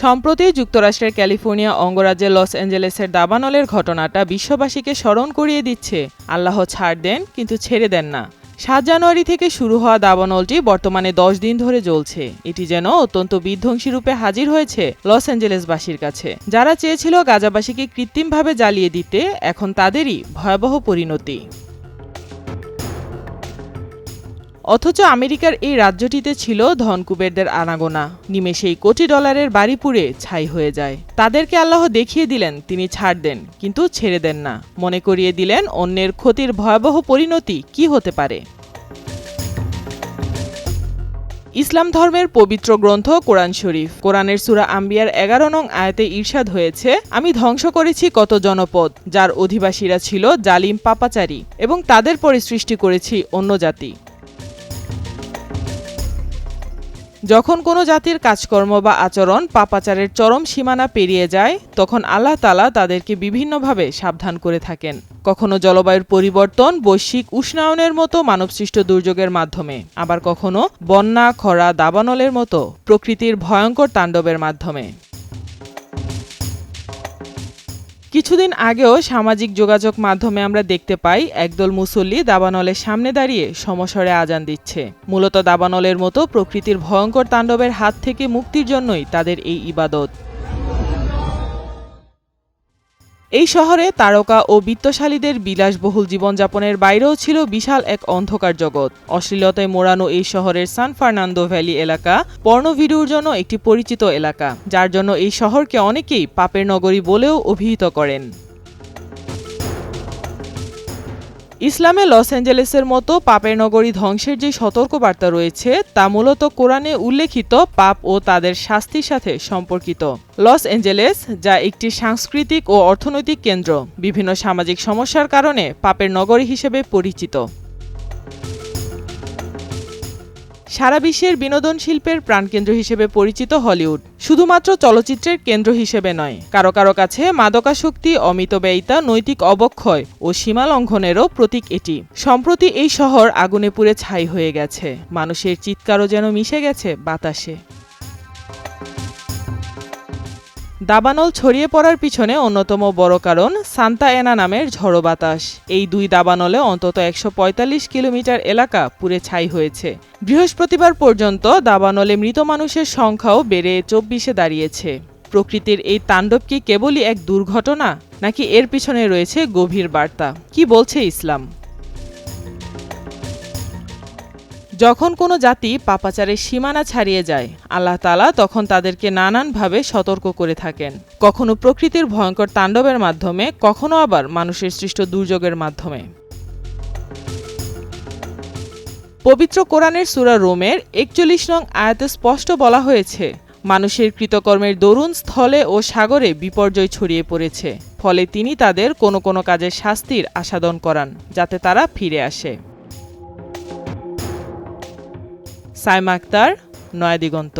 সম্প্রতি যুক্তরাষ্ট্রের ক্যালিফোর্নিয়া অঙ্গরাজ্যের লস অ্যাঞ্জেলেসের দাবানলের ঘটনাটা বিশ্ববাসীকে স্মরণ করিয়ে দিচ্ছে আল্লাহ ছাড় দেন কিন্তু ছেড়ে দেন না। ৭ জানুয়ারি থেকে শুরু হওয়া দাবানলটি বর্তমানে ১০ দিন ধরে জ্বলছে। এটি যেন অত্যন্ত বিধ্বংসী রূপে হাজির হয়েছে লস অ্যাঞ্জেলেসবাসীর কাছে। যারা চেয়েছিল গাজাবাসীকে কৃত্রিমভাবে জ্বালিয়ে দিতে, এখন তাদেরই ভয়াবহ পরিণতি। অথচ আমেরিকার এই রাজ্যটিতে ছিল ধনকুবেরদের আনাগোনা। নিমেষেই কোটি ডলারের বাড়ি পুড়ে ছাই হয়ে যায়। তাদেরকে আল্লাহ দেখিয়ে দিলেন তিনি ছাড় দেন কিন্তু ছেড়ে দেন না। মনে করিয়ে দিলেন অন্যের ক্ষতির ভয়াবহ পরিণতি কি হতে পারে। ইসলাম ধর্মের পবিত্র গ্রন্থ কোরআন শরীফ, কোরআনের সূরা আম্বিয়ার ১১ নং আয়াতে ইরশাদ হয়েছে, আমি ধ্বংস করেছি কত জনপদ যার অধিবাসীরা ছিল জালিম পাপাচারী, এবং তাদের পরে সৃষ্টি করেছি অন্য জাতি। যখন কোনো জাতির কাজকর্ম বা আচরণ পাপাচারের চরম সীমানা পেরিয়ে যায়, তখন আল্লাহ তাআলা তাদেরকে বিভিন্নভাবে সাবধান করে থাকেন। কখনো জলবায়ুর পরিবর্তন, বৈশ্বিক উষ্ণায়নের মতো মানবসৃষ্ট দুর্যোগের মাধ্যমে, আবার কখনো বন্যা, খরা, দাবানলের মতো প্রকৃতির ভয়ঙ্কর তাণ্ডবের মাধ্যমে। কিছুদিন আগেও সামাজিক যোগাযোগ মাধ্যমে আমরা দেখতে পাই একদল মুসল্লি দাবানলের সামনে দাঁড়িয়ে সমস্বরে আজান দিচ্ছে। মূলত দাবানলের মতো প্রকৃতির ভয়ঙ্কর তাণ্ডবের হাত থেকে মুক্তির জন্যই তাদের এই ইবাদত। এই শহরে তারকা ও বিত্তশালীদের বিলাসবহুল জীবনযাপনের বাইরেও ছিল বিশাল এক অন্ধকার জগৎ। অশ্লীলতায় মোড়ানো এই শহরের সান ফার্নান্দো ভ্যালি এলাকা পর্নো ভিডিওর জন্য একটি পরিচিত এলাকা, যার জন্য এই শহরকে অনেকেই পাপের নগরী বলেও অভিহিত করেন। ইসলামে লস অ্যাঞ্জেলেসের মতো পাপের নগরী ধ্বংসের যে সতর্কবার্তা রয়েছে তা মূলত কোরআনে উল্লেখিত পাপ ও তাদের শাস্তির সাথে সম্পর্কিত। লস অ্যাঞ্জেলেস, যা একটি সাংস্কৃতিক ও অর্থনৈতিক কেন্দ্র, বিভিন্ন সামাজিক সমস্যার কারণে পাপের নগরী হিসেবে পরিচিত। সারা বিশ্বের বিনোদন শিল্পের প্রাণকেন্দ্র হিসেবে পরিচিত হলিউড শুধুমাত্র চলচ্চিত্রের কেন্দ্র হিসেবে নয়, কারো কারো কাছে মাদকাসক্তি, অমিতব্যয়িতা, নৈতিক অবক্ষয় ও সীমা লঙ্ঘনেরও প্রতীক এটি। সম্প্রতি এই শহর আগুনে পুড়ে ছাই হয়ে গেছে, মানুষের চিৎকারও যেন মিশে গেছে বাতাসে। দাবানল ছড়িয়ে পড়ার পিছনে অন্যতম বড় কারণ সান্তা অ্যানা নামের ঝড়ো বাতাস। এই দুই দাবানলে অন্তত ১৪৫ কিলোমিটার এলাকা পুড়ে ছাই হয়েছে। বৃহস্পতিবার পর্যন্ত দাবানলে মৃত মানুষের সংখ্যাও বেড়ে ২৪-এ দাঁড়িয়েছে। প্রকৃতির এই তাণ্ডব কি কেবলই এক দুর্ঘটনা, নাকি এর পিছনে রয়েছে গভীর বার্তা? কি বলছে ইসলাম? যখন কোনো জাতি পাপাচারের সীমানা ছাড়িয়ে যায়, আল্লাহ তাআলা তখন তাদেরকে নানানভাবে সতর্ক করে থাকেন। কখনো প্রকৃতির ভয়ঙ্কর তাণ্ডবের মাধ্যমে, কখনো আবার মানুষের সৃষ্ট দুর্যোগের মাধ্যমে। পবিত্র কোরআনের সূরা রোমের ৪১ নং আয়াতে স্পষ্ট বলা হয়েছে, মানুষের কৃতকর্মের দরুন স্থলে ও সাগরে বিপর্যয় ছড়িয়ে পড়েছে, ফলে তিনি তাদের কোনো কোনো কাজের শাস্তির আস্বাদন করান যাতে তারা ফিরে আসে। সাইমা আক্তার, নয়াদিগন্ত।